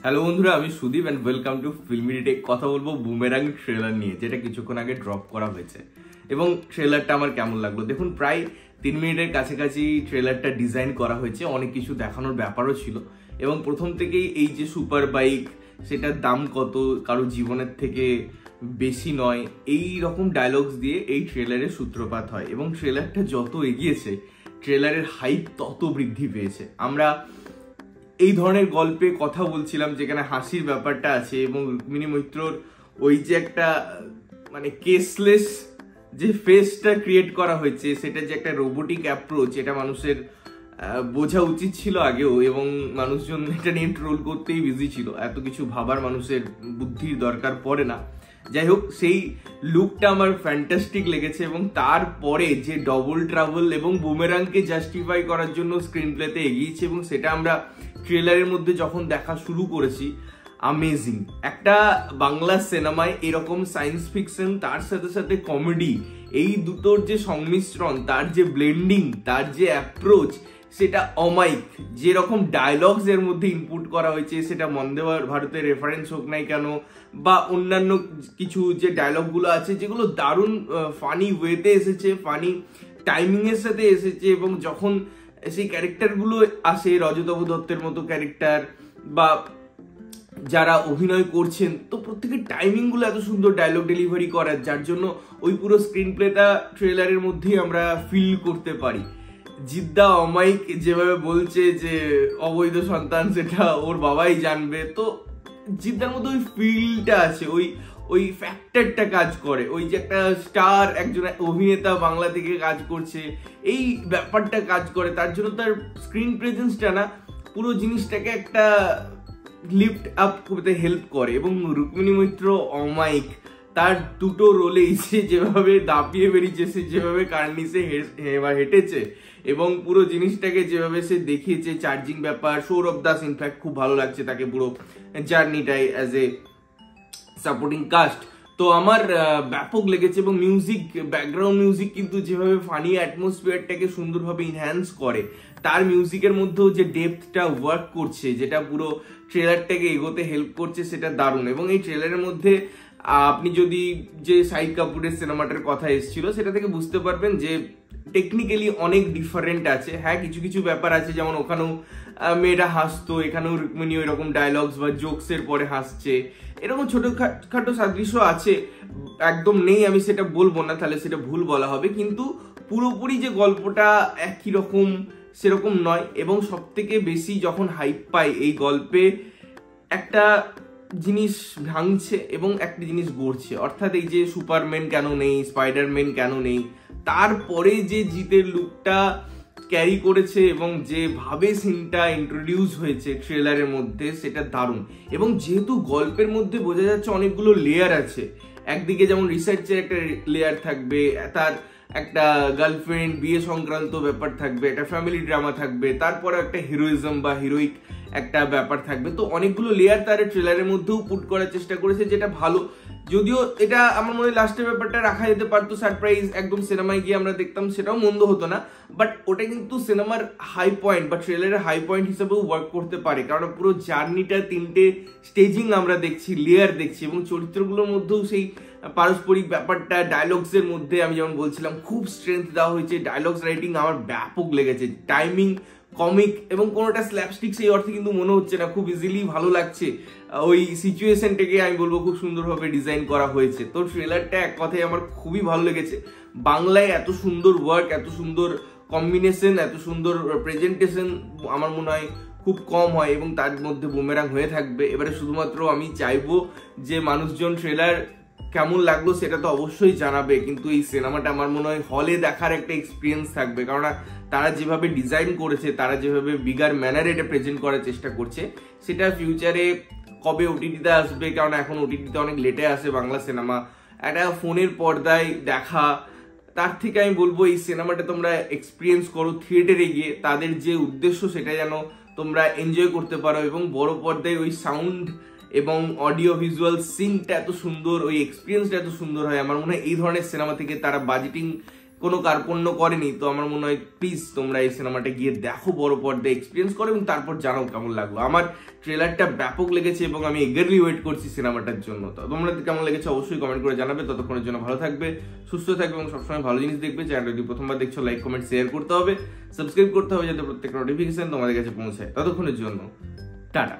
Hello বন্ধুরা, আমি Sudip and welcome to filmy tech. কথা বলবো বুমেরাং ট্রেলার নিয়ে, যেটা কিছুক্ষণ আগে ড্রপ করা হয়েছে। এবং ট্রেলারটা আমার কেমন লাগলো দেখুন। প্রায় 3 মিনিটের কাছাকাছি ট্রেলারটা ডিজাইন করা হয়েছে, অনেক কিছু দেখানোর ব্যাপারও ছিল। এবং প্রথম থেকেই এই যে সুপার বাইক, সেটার দাম কত, কারো জীবনের থেকে বেশি নয়, এই রকম ডায়লগস দিয়ে এই ট্রেলারের সূত্রপাত হয়। এবং ট্রেলারটা যত এগিয়েছে ট্রেলারের হাইপ তত বৃদ্ধি পেয়েছে। আমরা এই ধরনের গল্পে কথা বলছিলাম যেখানে হাসির ব্যাপারটা আছে, এবং রুক্মিণী মৈত্রর ওই যে একটা মানে কেসলেস যে ফেসটা ক্রিয়েট করা হয়েছে, সেটা যে একটা রোবোটিক অ্যাপ্রোচ, এটা মানুষের বোঝা উচিত ছিল আগেও। এবং মানুষজন এটা নিয়ে ট্রোল করতেই বিজি ছিল, এত কিছু ভাবার মানুষের বুদ্ধির দরকার পড়ে না। যাই হোক, সেই লুকটা আমার ফ্যান্টাস্টিক লেগেছে। এবং তারপরে যে ডবল ট্রাভেল এবং বুমেরাংকে জাস্টিফাই করার জন্য স্ক্রিন প্লেতে এগিয়েছে, এবং সেটা আমরা ট্রেলারের মধ্যে যখন দেখা শুরু করেছি, আমেজিং। একটা বাংলা সিনেমায় এরকম সায়েন্স ফিকশন তার সাথে সাথে কমেডি, এই দুটোর যে সংমিশ্রণ, তার যে ব্লেন্ডিং, তার যে অ্যাপ্রোচ, সেটা অমাইক। যেরকম ডায়লগস এর মধ্যে ইনপুট করা হয়েছে, সেটা বন্দে ভারতের রেফারেন্স হোক নাই কেন, বা অন্যান্য কিছু যে ডায়লগগুলো আছে যেগুলো দারুণ ফানি ওয়েতে এসেছে, ফানি টাইমিং এর সাথে এসেছে। এবং যখন সেই ক্যারেক্টারগুলো আসে, রজতাভ দত্তের মতো ক্যারেক্টার বা যারা অভিনয় করছেন, তো প্রত্যেকের টাইমিং গুলো এত সুন্দর ডায়লগ ডেলিভারি করার, যার জন্য ওই পুরো স্ক্রিন প্লেটা ট্রেলারের মধ্যেই আমরা ফিল করতে পারি। জিদ্দা অমাইক যেভাবে বলছে যে অবৈধ সন্তান সেটা ওর বাবাই জানবে, তো জিদ্দার মধ্যে ওই ফিলটা আছে, ওই ফ্যাক্টরটা কাজ করে, ওই যে একটা স্টার একজন অভিনেতা বাংলা থেকে কাজ করছে, এই ব্যাপারটা কাজ করে। তার জন্য তার স্ক্রিন প্রেজেন্সটা না পুরো জিনিসটাকে একটা লিফট আপ করতে হেল্প করে। এবং রুক্মিণী মৈত্র অমাইক, তার দুটো রোলেই সে যেভাবে দাপিয়ে বেরিয়েছে, সে যেভাবে কার্নিসে হেঁটেছে, এবং পুরো জিনিসটাকে যেভাবে সে দেখিয়েছে, চার্জিং ব্যাপার। সৌরভ দাস ইনফ্যাক্ট খুব ভালো লাগছে তাকে পুরো জার্নিটাই অ্যাজ এ সাপোর্টিং কাস্ট। তো আমার ব্যাপক লেগেছে। এবং মিউজিক, ব্যাকগ্রাউন্ড মিউজিক কিন্তু যেভাবে ফানি অ্যাটমসফিয়ারটাকে সুন্দরভাবে ইনহ্যান্স করে, তার মিউজিকের মধ্যেও যে ডেপথটা ওয়ার্ক করছে, যেটা পুরো ট্রেলারটাকে এগোতে হেল্প করছে, সেটা দারুণ। এবং এই ট্রেলারের মধ্যে আপনি যদি যে শাহিদ কাপুরের সিনেমাটার কথা এসেছিল, সেটা থেকে বুঝতে পারবেন যে টেকনিক্যালি অনেক ডিফারেন্ট আছে। হ্যাঁ, কিছু কিছু ব্যাপার আছে, যেমন ওখানেও মেয়েরা হাসতো, এখানেও রুক্মিণী এরকম ডায়লগস বা জোকসের পরে হাসছে, এরকম ছোটখাটো সাদৃশ্য আছে। একদম নেই আমি সেটা বলবো না, তাহলে সেটা ভুল বলা হবে, কিন্তু পুরোপুরি যে গল্পটা একই রকম সেরকম নয়। এবং সব থেকে বেশি যখন হাইপ পায় এই গল্পে, একটা জিনিস ভাঙছে এবং একটা জিনিস গড়ছে। অর্থাৎ এই যে সুপারম্যান কেন নেই, স্পাইডারম্যান কেন নেই, তারপরে যে জিতের লুকটা ক্যারি করেছে এবং যেভাবে সিনটা ইন্ট্রোডিউস হয়েছে ট্রেলারের মধ্যে, সেটা দারুণ। এবং যেহেতু গল্পের মধ্যে বোঝা যাচ্ছে অনেকগুলো লেয়ার আছে, একদিকে যেমন রিসার্চের একটা লেয়ার থাকবে, তার একটা গার্লফ্রেন্ড বিয়ে সংক্রান্ত ব্যাপার থাকবে, একটা ফ্যামিলি ড্রামা থাকবে, তারপরে একটা হিরোইজম বা হিরোইক একটা ব্যাপার থাকবে। তো অনেকগুলো লেয়ার তার ট্রেলারের মধ্যেও পুট করার চেষ্টা করেছে, যেটা ভালো। যদিও এটা আমার মনে হয় লাস্টের ব্যাপারটা রাখা যেতে পারতো সারপ্রাইজ, একদম সিনেমায় গিয়ে আমরা দেখতাম, সেটাও মন্দ হতো না। বাট ওটা কিন্তু সিনেমার হাই পয়েন্ট বা ট্রেলারের হাই পয়েন্ট হিসেবেও ওয়ার্ক করতে পারে, কারণ পুরো জার্নিটা 3টে স্টেজিং আমরা দেখছি, লেয়ার দেখছি। এবং চরিত্রগুলোর মধ্যেও সেই পারস্পরিক ব্যাপারটা, ডায়লগসের মধ্যে আমি যেমন বলছিলাম খুব স্ট্রেংথ দেওয়া হয়েছে। ডায়লগস রাইটিং আমার ব্যাপক লেগেছে, টাইমিং কমিক, এবং কোনোটা স্ল্যাপস্টিক সেই অর্থে কিন্তু মনে হচ্ছে না, খুব ইজিলি ভালো লাগছে। ওই সিচুয়েশনটাকে আমি বলবো খুব সুন্দরভাবে ডিজাইন করা হয়েছে। তো ট্রেলারটা এক কথায় আমার খুবই ভালো লেগেছে। বাংলায় এত সুন্দর ওয়ার্ক, এত সুন্দর কম্বিনেশন, এত সুন্দর প্রেজেন্টেশন আমার মনে হয় খুব কম হয়, এবং তার মধ্যে বুমেরাং হয়ে থাকবে। এবারে শুধুমাত্র আমি চাইবো যে মানুষজন ট্রেলার কেমন লাগলো সেটা তো অবশ্যই জানাবে, কিন্তু এই সিনেমাটা আমার মনে হয় হলে দেখার একটা এক্সপিরিয়েন্স থাকবে, কারণ তারা যেভাবে ডিজাইন করেছে, তারা যেভাবে বিগার ম্যানারে এটা প্রেজেন্ট করার চেষ্টা করছে, সেটা ফিউচারে কবে ওটিটিতে আসবে, কারণ এখন ওটিটিতে অনেক লেটে আসে বাংলা সিনেমা, একটা ফোনের পর্দায় দেখা, তার থেকে আমি বলবো এই সিনেমাটা তোমরা এক্সপিরিয়েন্স করো থিয়েটারে গিয়ে। তাদের যে উদ্দেশ্য সেটা যেন তোমরা এনজয় করতে পারো, এবং বড় পর্দায় ওই সাউন্ড এবং অডিও ভিজুয়াল সিনটা এত সুন্দর, ওই এক্সপিরিয়েন্সটা এত সুন্দর হয়। আমার মনে হয় এই ধরনের সিনেমা থেকে তারা বাজেটিং কোনো কার্পণ্য করেনি। তো আমার মনে হয় প্লিজ তোমরা এই সিনেমাটা গিয়ে দেখো, বড় পর্দায় এক্সপিরিয়েন্স করো এবং তারপর জানাও কেমন লাগলো। আমার ট্রেলারটা ব্যাপক লেগেছে এবং আমি এগারলি ওয়েট করছি সিনেমাটার জন্য। তো তোমরা কেমন লেগেছে অবশ্যই কমেন্ট করে জানাবে। ততক্ষণের জন্য ভালো থাকবে, সুস্থ থাকবে এবং সবসময় ভালো জিনিস দেখবে। চ্যানেলটা যদি প্রথমবার দেখছো লাইক কমেন্ট শেয়ার করতে হবে, সাবস্ক্রাইব করতে হবে যাতে প্রত্যেকটা নোটিফিকেশন তোমাদের কাছে পৌঁছায়। ততক্ষণের জন্য টাটা।